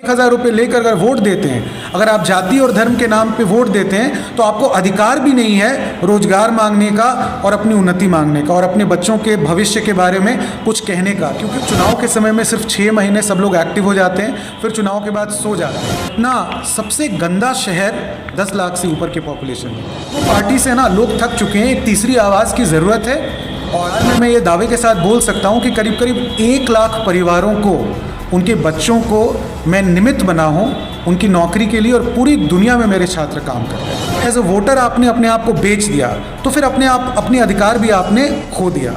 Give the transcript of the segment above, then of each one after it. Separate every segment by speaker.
Speaker 1: 1000 रुपये लेकर अगर वोट देते हैं, अगर आप जाति और धर्म के नाम पे वोट देते हैं, तो आपको अधिकार भी नहीं है रोजगार मांगने का और अपनी उन्नति मांगने का और अपने बच्चों के भविष्य के बारे में कुछ कहने का। क्योंकि चुनाव के समय में सिर्फ 6 महीने सब लोग एक्टिव हो जाते हैं, फिर चुनाव के बाद सो जाते हैं। ना सबसे गंदा शहर 10 लाख से ऊपर के पॉपुलेशन में, वो पार्टी से ना लोग थक चुके हैं। एक तीसरी आवाज़ की ज़रूरत है और मैं ये दावे के साथ बोल सकता हूँ कि करीब करीब 1 लाख परिवारों को, उनके बच्चों को मैं निमित्त बना हूँ उनकी नौकरी के लिए, और पूरी दुनिया में मेरे छात्र काम कर रहे हैं। एज ए वोटर आपने अपने आप को बेच दिया, तो फिर अपने अधिकार भी आपने खो दिया।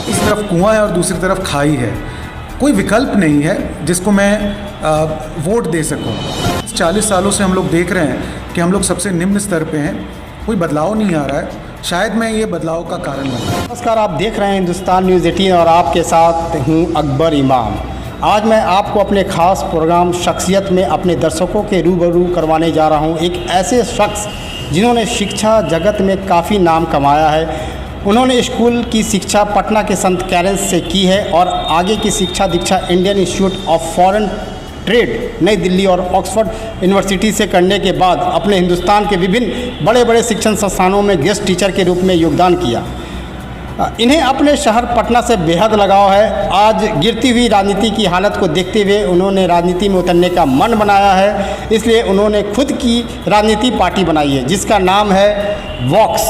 Speaker 1: इस तरफ कुआं है और दूसरी तरफ खाई है, कोई विकल्प नहीं है जिसको मैं वोट दे सकूं। 40 सालों से हम लोग देख रहे हैं कि हम लोग सबसे निम्न स्तर पे हैं, कोई बदलाव नहीं आ रहा है। शायद मैं ये बदलाव का कारण बनूं।
Speaker 2: नमस्कार, आप देख रहे हैं हिंदुस्तान न्यूज़ 18 और आपके साथ हूँ अकबर इमाम। आज मैं आपको अपने ख़ास प्रोग्राम शख्सियत में अपने दर्शकों के रूबरू करवाने जा रहा हूँ एक ऐसे शख्स जिन्होंने शिक्षा जगत में काफ़ी नाम कमाया है। उन्होंने स्कूल की शिक्षा पटना के संत कैरेंस से की है और आगे की शिक्षा दीक्षा Indian institute of foreign trade Nai Delhi और ऑक्सफोर्ड यूनिवर्सिटी से करने के बाद अपने हिंदुस्तान के विभिन्न बड़े बड़े शिक्षण संस्थानों में गेस्ट टीचर के रूप में योगदान किया। इन्हें अपने शहर पटना से बेहद लगाव है। आज गिरती हुई राजनीति की हालत को देखते हुए उन्होंने राजनीति में उतरने का मन बनाया है, इसलिए उन्होंने खुद की राजनीति पार्टी बनाई है जिसका नाम है वॉक्स।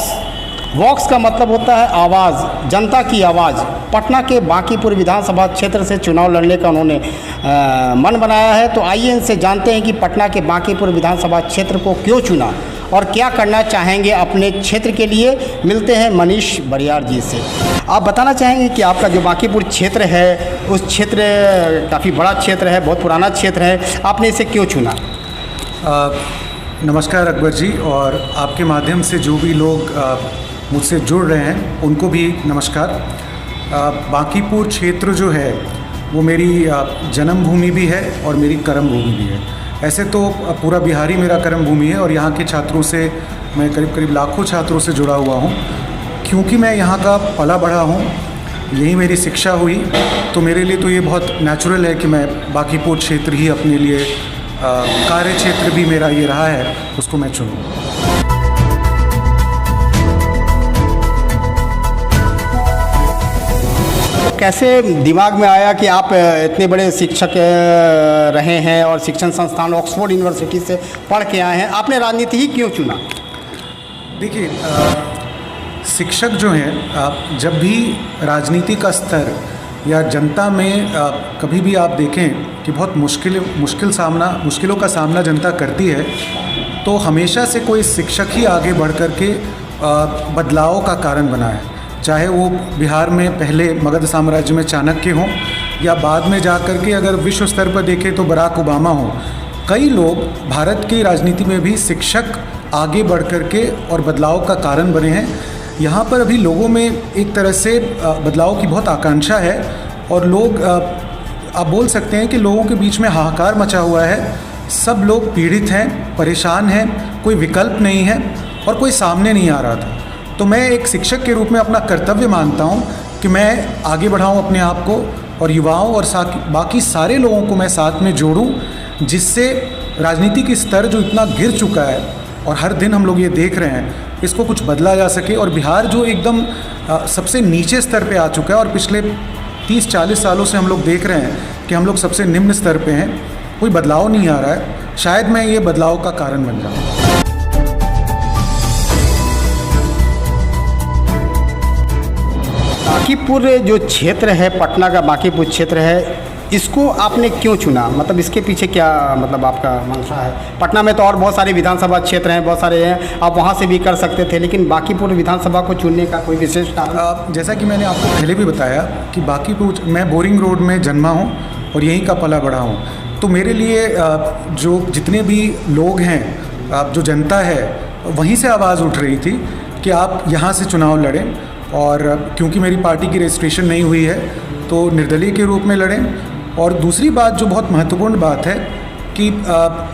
Speaker 2: वॉक्स का मतलब होता है आवाज़, जनता की आवाज़। पटना के बांकीपुर विधानसभा क्षेत्र से चुनाव लड़ने का उन्होंने मन बनाया है। तो आइए इनसे जानते हैं कि पटना के बांकीपुर विधानसभा क्षेत्र को क्यों चुना और क्या करना चाहेंगे अपने क्षेत्र के लिए। मिलते हैं मनीष बरियार जी से। आप बताना चाहेंगे कि आपका जो बांकीपुर क्षेत्र है उस क्षेत्र काफ़ी बड़ा क्षेत्र है, बहुत पुराना क्षेत्र है, आपने इसे क्यों चुना?
Speaker 1: नमस्कार अकबर जी, और आपके माध्यम से जो भी लोग मुझसे जुड़ रहे हैं उनको भी नमस्कार। बांकीपुर क्षेत्र जो है वो मेरी जन्मभूमि भी है और मेरी कर्म भूमि भी है। ऐसे तो पूरा बिहार ही मेरा कर्म भूमि है और यहाँ के छात्रों से मैं करीब करीब लाखों छात्रों से जुड़ा हुआ हूँ। क्योंकि मैं यहाँ का पला बढ़ा हूँ, यही मेरी शिक्षा हुई, तो मेरे लिए तो ये बहुत नेचुरल है कि मैं बांकीपुर क्षेत्र ही अपने लिए कार्य क्षेत्र भी मेरा ये रहा है, उसको मैं चुनूँ।
Speaker 2: कैसे दिमाग में आया कि आप इतने बड़े शिक्षक रहे हैं और शिक्षण संस्थान ऑक्सफोर्ड यूनिवर्सिटी से पढ़ के आए हैं, आपने राजनीति ही क्यों चुना? देखिए,
Speaker 1: शिक्षक जो हैं, जब भी राजनीति का स्तर या जनता में कभी भी आप देखें कि बहुत मुश्किलों का सामना जनता करती है, तो हमेशा से कोई शिक्षक ही आगे बढ़ कर के बदलाव का कारण बना है। चाहे वो बिहार में पहले मगध साम्राज्य में चाणक्य हों या बाद में जा कर के अगर विश्व स्तर पर देखें तो बराक ओबामा हों, कई लोग भारत की राजनीति में भी शिक्षक आगे बढ़ कर के और बदलाव का कारण बने हैं। यहाँ पर अभी लोगों में एक तरह से बदलाव की बहुत आकांक्षा है और लोग, आप बोल सकते हैं कि लोगों के बीच में हाहाकार मचा हुआ है। सब लोग पीड़ित हैं, परेशान हैं, कोई विकल्प नहीं है और कोई सामने नहीं आ रहा था। तो मैं एक शिक्षक के रूप में अपना कर्तव्य मानता हूँ कि मैं आगे बढ़ाऊँ अपने आप को और युवाओं और बाकी सारे लोगों को मैं साथ में जोड़ूँ, जिससे राजनीति की स्तर जो इतना गिर चुका है और हर दिन हम लोग ये देख रहे हैं, इसको कुछ बदला जा सके। और बिहार जो एकदम सबसे नीचे स्तर पे आ चुका है और पिछले 30-40 सालों से हम लोग देख रहे हैं कि हम लोग सबसे निम्न स्तर पे हैं, कोई बदलाव नहीं आ रहा है। शायद मैं ये बदलाव का कारण बन रहा हूँ।
Speaker 2: बांकीपुर जो क्षेत्र है, पटना का बांकीपुर क्षेत्र है, इसको आपने क्यों चुना? मतलब इसके पीछे क्या मतलब आपका मंशा है? पटना में तो और बहुत सारे विधानसभा क्षेत्र हैं, बहुत सारे हैं, आप वहाँ से भी कर सकते थे, लेकिन बांकीपुर विधानसभा को चुनने का कोई विशेष कारण?
Speaker 1: जैसा कि मैंने आपको पहले भी बताया कि बांकीपुर, मैं बोरिंग रोड में जन्मा हूँ और यहीं का पला बढ़ा हूँ। तो मेरे लिए जो जितने भी लोग हैं, जो जनता है, वहीं से आवाज़ उठ रही थी कि आप यहाँ से चुनाव लड़ें। और क्योंकि मेरी पार्टी की रजिस्ट्रेशन नहीं हुई है तो निर्दलीय के रूप में लड़ें। और दूसरी बात जो बहुत महत्वपूर्ण बात है कि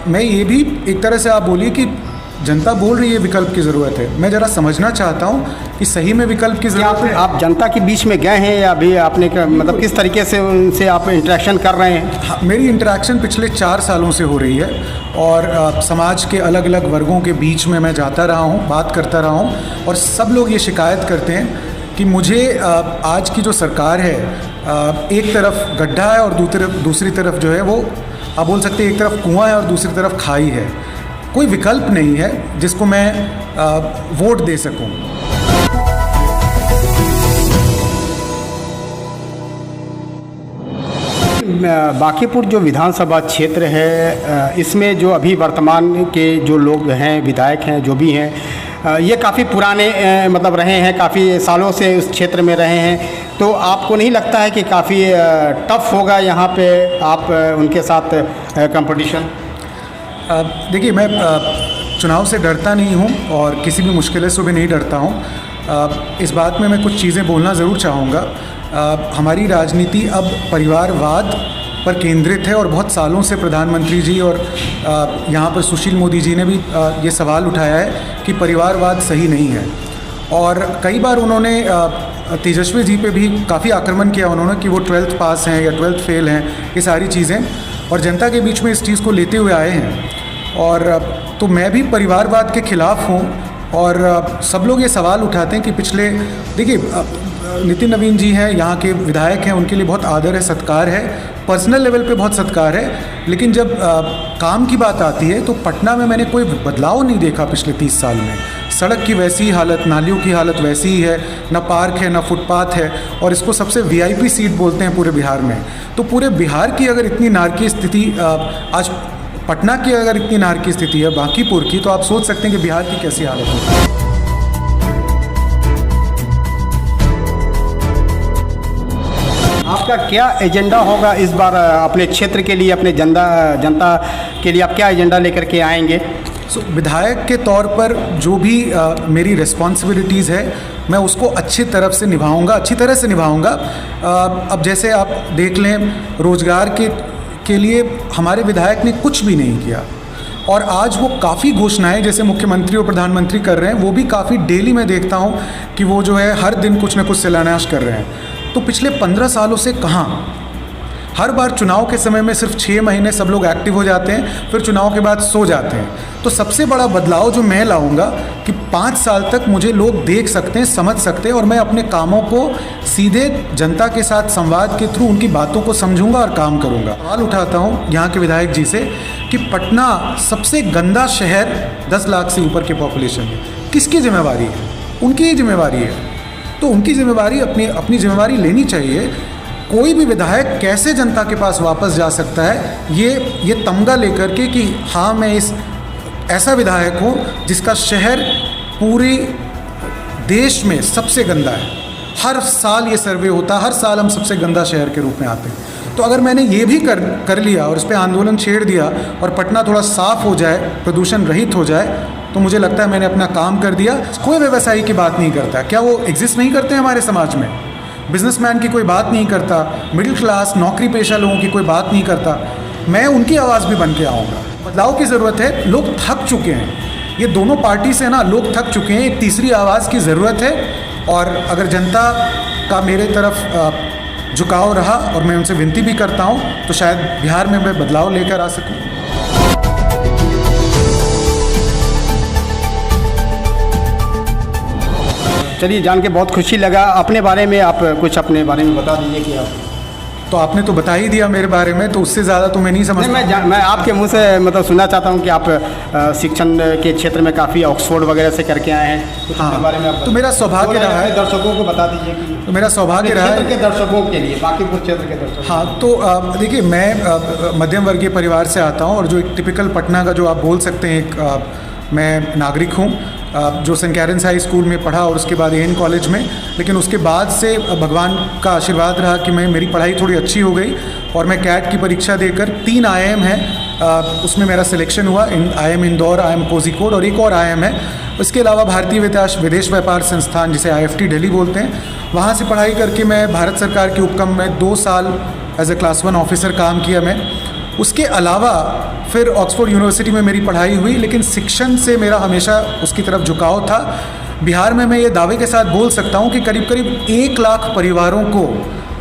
Speaker 1: मैं ये भी एक तरह से आप बोलिए कि जनता बोल रही है विकल्प की ज़रूरत है, मैं ज़रा समझना चाहता हूँ कि सही में विकल्प की ज़रूरत है।
Speaker 2: आप जनता के बीच में गए हैं या अभी आपने मतलब किस तरीके से उनसे आप इंटरेक्शन कर रहे हैं?
Speaker 1: हाँ, मेरी इंटरेक्शन पिछले 4 सालों से हो रही है और समाज के अलग अलग वर्गों के बीच में मैं जाता रहा हूँ, बात करता रहा हूँ और सब लोग ये शिकायत करते हैं कि मुझे आज की जो सरकार है, एक तरफ गड्ढा है और दूसरी तरफ जो है वो आप बोल सकते हैं एक तरफ कुआं है और दूसरी तरफ खाई है। कोई विकल्प नहीं है जिसको मैं वोट दे सकूं।
Speaker 2: बांकीपुर जो विधानसभा क्षेत्र है, इसमें जो अभी वर्तमान के जो लोग हैं, विधायक हैं, जो भी हैं, ये काफ़ी पुराने मतलब रहे हैं, काफ़ी सालों से उस क्षेत्र में रहे हैं। तो आपको नहीं लगता है कि काफ़ी टफ होगा यहाँ पे आप उनके साथ कंपटीशन?
Speaker 1: देखिए, मैं चुनाव से डरता नहीं हूँ और किसी भी मुश्किलों से भी नहीं डरता हूँ। इस बात में मैं कुछ चीज़ें बोलना ज़रूर चाहूँगा। हमारी राजनीति अब परिवारवाद पर केंद्रित है और बहुत सालों से प्रधानमंत्री जी और यहाँ पर सुशील मोदी जी ने भी ये सवाल उठाया है कि परिवारवाद सही नहीं है। और कई बार उन्होंने तेजस्वी जी पे भी काफ़ी आक्रमण किया उन्होंने कि वो 12th पास हैं या 12th फेल हैं, ये सारी चीज़ें, और जनता के बीच में इस चीज़ को लेते हुए आए हैं। और तो मैं भी परिवारवाद के ख़िलाफ़ हूँ और सब लोग ये सवाल उठाते हैं कि पिछले, देखिए नितिन नवीन जी हैं, यहाँ के विधायक हैं, उनके लिए बहुत आदर है, सत्कार है, पर्सनल लेवल पे बहुत सत्कार है, लेकिन जब काम की बात आती है तो पटना में मैंने कोई बदलाव नहीं देखा पिछले 30 साल में। सड़क की वैसी ही हालत, नालियों की हालत वैसी ही है, ना पार्क है ना फुटपाथ है, और इसको सबसे वीआईपी सीट बोलते हैं पूरे बिहार में। तो पूरे बिहार की अगर इतनी नारकीय स्थिति, आज पटना की अगर इतनी नारकीय स्थिति है बांकीपुर की, तो आप सोच सकते हैं कि बिहार की कैसी हालत है।
Speaker 2: आपका क्या एजेंडा होगा इस बार अपने क्षेत्र के लिए, अपने जनता के लिए आप क्या एजेंडा लेकर के आएंगे?
Speaker 1: विधायक के तौर पर जो भी मेरी रिस्पॉन्सिबिलिटीज़ है मैं उसको अच्छी तरह से निभाऊंगा। अब जैसे आप देख लें, रोज़गार के लिए हमारे विधायक ने कुछ भी नहीं किया और आज वो काफ़ी घोषणाएं जैसे मुख्यमंत्री और प्रधानमंत्री कर रहे हैं, वो भी काफ़ी डेली मैं देखता हूँ कि वो जो है हर दिन कुछ न कुछ शिलान्यास कर रहे हैं। तो पिछले 15 सालों से कहाँ, हर बार चुनाव के समय में सिर्फ 6 महीने सब लोग एक्टिव हो जाते हैं, फिर चुनाव के बाद सो जाते हैं। तो सबसे बड़ा बदलाव जो मैं लाऊंगा कि 5 साल तक मुझे लोग देख सकते हैं, समझ सकते हैं और मैं अपने कामों को सीधे जनता के साथ संवाद के थ्रू उनकी बातों को समझूंगा और काम करूंगा। सवाल उठाता हूं यहाँ के विधायक जी से कि पटना सबसे गंदा शहर 10 लाख से ऊपर के पॉपुलेशन में, किसकी जिम्मेवारी है? उनकी ही जिम्मेवारी है। तो उनकी जिम्मेवारी अपनी जिम्मेवारी लेनी चाहिए। कोई भी विधायक कैसे जनता के पास वापस जा सकता है ये तमगा लेकर के कि हाँ मैं ऐसा विधायक हूँ जिसका शहर पूरे देश में सबसे गंदा है। हर साल ये सर्वे होता है, हर साल हम सबसे गंदा शहर के रूप में आते हैं। तो अगर मैंने ये भी कर लिया और इस पर आंदोलन छेड़ दिया और पटना थोड़ा साफ हो जाए, प्रदूषण रहित हो जाए, तो मुझे लगता है मैंने अपना काम कर दिया। कोई व्यवसायी की बात नहीं करता, क्या वो एग्जिस्ट नहीं करते हमारे समाज में? बिजनेसमैन की कोई बात नहीं करता, मिडिल क्लास नौकरी पेशा लोगों की कोई बात नहीं करता। मैं उनकी आवाज़ भी बन के आऊँगा। बदलाव की ज़रूरत है, लोग थक चुके हैं, ये दोनों पार्टी से ना लोग थक चुके हैं, एक तीसरी आवाज़ की ज़रूरत है। और अगर जनता का मेरे तरफ झुकाव रहा और मैं उनसे विनती भी करता हूँ तो शायद बिहार में मैं बदलाव लेकर आ सकूँ।
Speaker 2: चलिए, जान के बहुत खुशी लगा। अपने बारे में आप कुछ अपने बारे में बता दीजिए कि आप।
Speaker 1: तो आपने तो बता ही दिया मेरे बारे में, तो उससे ज़्यादा तो मैं नहीं समझता।
Speaker 2: मैं आपके मुंह से मतलब सुनना चाहता हूं कि आप शिक्षण के क्षेत्र में काफ़ी ऑक्सफोर्ड वगैरह से करके आए हैं।
Speaker 1: हाँ,
Speaker 2: बारे में आप
Speaker 1: तो मेरा सौभाग्य रहा है,
Speaker 2: दर्शकों को बता दीजिए कि
Speaker 1: तो मेरा सौभाग्य रहा है
Speaker 2: के दर्शकों के लिए, बांकीपुर क्षेत्र के दर्शकों।
Speaker 1: हाँ, तो देखिए, मैं मध्यम वर्गीय परिवार से आता हूँ और जो एक टिपिकल पटना का जो आप बोल सकते हैं एक मैं नागरिक हूँ जो सेंट कैरेंस हाई स्कूल में पढ़ा और उसके बाद एन कॉलेज में। लेकिन उसके बाद से भगवान का आशीर्वाद रहा कि मेरी पढ़ाई थोड़ी अच्छी हो गई और मैं कैट की परीक्षा देकर 3 IIM है उसमें मेरा सिलेक्शन हुआ। IIM इंदौर, IIM कोझिकोड और एक और IIM है। इसके अलावा भारतीय विदेश व्यापार संस्थान जिसे IFT दिल्ली बोलते हैं, वहाँ से पढ़ाई करके मैं भारत सरकार के उपक्रम में 2 साल एज ए क्लास 1 ऑफिसर काम किया मैं। उसके अलावा फिर ऑक्सफोर्ड यूनिवर्सिटी में मेरी पढ़ाई हुई, लेकिन शिक्षण से मेरा हमेशा उसकी तरफ झुकाव था। बिहार में मैं ये दावे के साथ बोल सकता हूँ कि करीब करीब 1 लाख परिवारों को,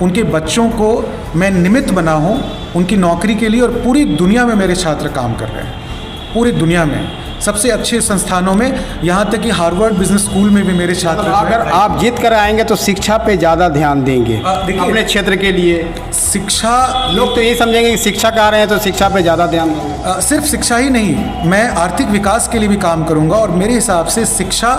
Speaker 1: उनके बच्चों को मैं निमित्त बना हूँ उनकी नौकरी के लिए, और पूरी दुनिया में मेरे छात्र काम कर रहे हैं, पूरी दुनिया में सबसे अच्छे संस्थानों में, यहाँ तक कि हार्वर्ड बिजनेस स्कूल में भी मेरे छात्र।
Speaker 2: अगर आप जीत कर आएंगे तो शिक्षा पे ज़्यादा ध्यान देंगे अपने क्षेत्र के लिए।
Speaker 1: शिक्षा,
Speaker 2: लोग तो ये समझेंगे कि शिक्षा का आ रहे हैं तो शिक्षा पे ज़्यादा ध्यान देंगे।
Speaker 1: सिर्फ शिक्षा ही नहीं, मैं आर्थिक विकास के लिए भी काम करूँगा, और मेरे हिसाब से शिक्षा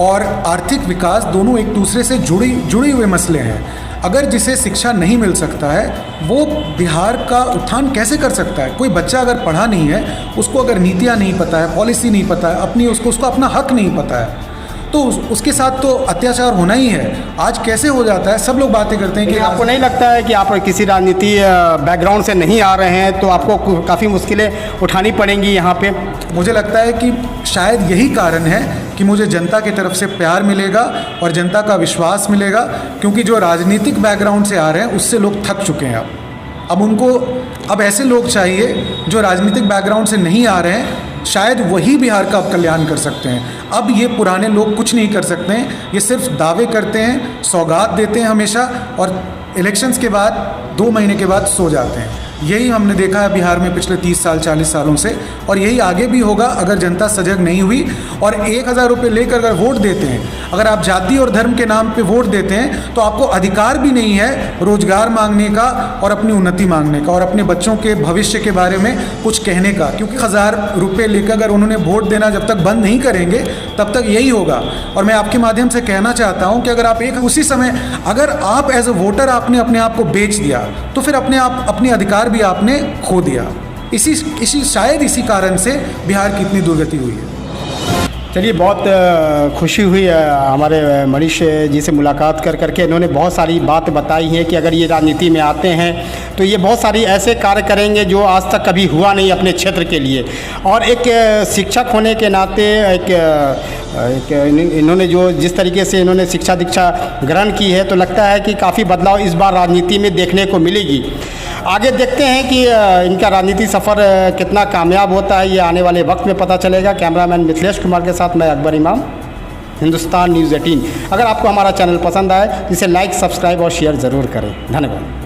Speaker 1: और आर्थिक विकास दोनों एक दूसरे से जुड़े हुए मसले हैं। अगर जिसे शिक्षा नहीं मिल सकता है वो बिहार का उत्थान कैसे कर सकता है? कोई बच्चा अगर पढ़ा नहीं है, उसको अगर नीतियाँ नहीं पता है, पॉलिसी नहीं पता है, उसको अपना हक नहीं पता है, तो उसके साथ तो अत्याचार होना ही है। आज कैसे हो जाता है, सब लोग बातें करते हैं कि
Speaker 2: आपको नहीं लगता है कि आप किसी राजनीति बैकग्राउंड से नहीं आ रहे हैं तो आपको काफ़ी मुश्किलें उठानी पड़ेंगी यहाँ पे?
Speaker 1: मुझे लगता है कि शायद यही कारण है कि मुझे जनता की तरफ से प्यार मिलेगा और जनता का विश्वास मिलेगा, क्योंकि जो राजनीतिक बैकग्राउंड से आ रहे हैं उससे लोग थक चुके हैं। अब ऐसे लोग चाहिए जो राजनीतिक बैकग्राउंड से नहीं आ रहे हैं, शायद वही बिहार का कल्याण कर सकते हैं। अब ये पुराने लोग कुछ नहीं कर सकते हैं, ये सिर्फ दावे करते हैं, सौगात देते हैं हमेशा, और इलेक्शंस के बाद 2 महीने के बाद सो जाते हैं। यही हमने देखा है बिहार में पिछले 30 साल 40 सालों से, और यही आगे भी होगा अगर जनता सजग नहीं हुई। और 1000 रुपये लेकर अगर वोट देते हैं, अगर आप जाति और धर्म के नाम पे वोट देते हैं, तो आपको अधिकार भी नहीं है रोजगार मांगने का और अपनी उन्नति मांगने का और अपने बच्चों के भविष्य के बारे में कुछ कहने का, क्योंकि 1000 रुपये लेकर अगर उन्होंने वोट देना जब तक बंद नहीं करेंगे तब तक यही होगा। और मैं आपके माध्यम से कहना चाहता हूँ कि अगर आप उसी समय अगर आप एज ए वोटर आपने अपने आप को बेच दिया, तो फिर अपने अधिकार भी आपने खो दिया। शायद इसी कारण से बिहार की इतनी दुर्गति हुई है।
Speaker 2: चलिए, बहुत खुशी हुई हमारे मनीष जी से मुलाकात करके। इन्होंने बहुत सारी बात बताई है कि अगर ये राजनीति में आते हैं तो ये बहुत सारी ऐसे कार्य करेंगे जो आज तक कभी हुआ नहीं अपने क्षेत्र के लिए। और एक शिक्षक होने के नाते इन्होंने जिस तरीके से इन्होंने शिक्षा दीक्षा ग्रहण की है, तो लगता है कि काफ़ी बदलाव इस बार राजनीति में देखने को मिलेगी। आगे देखते हैं कि इनका राजनीति सफ़र कितना कामयाब होता है, ये आने वाले वक्त में पता चलेगा। कैमरामैन मिथिलेश कुमार के साथ मैं अकबर इमाम, हिंदुस्तान न्यूज़ 18। अगर आपको हमारा चैनल पसंद आए तो इसे लाइक, सब्सक्राइब और शेयर ज़रूर करें। धन्यवाद।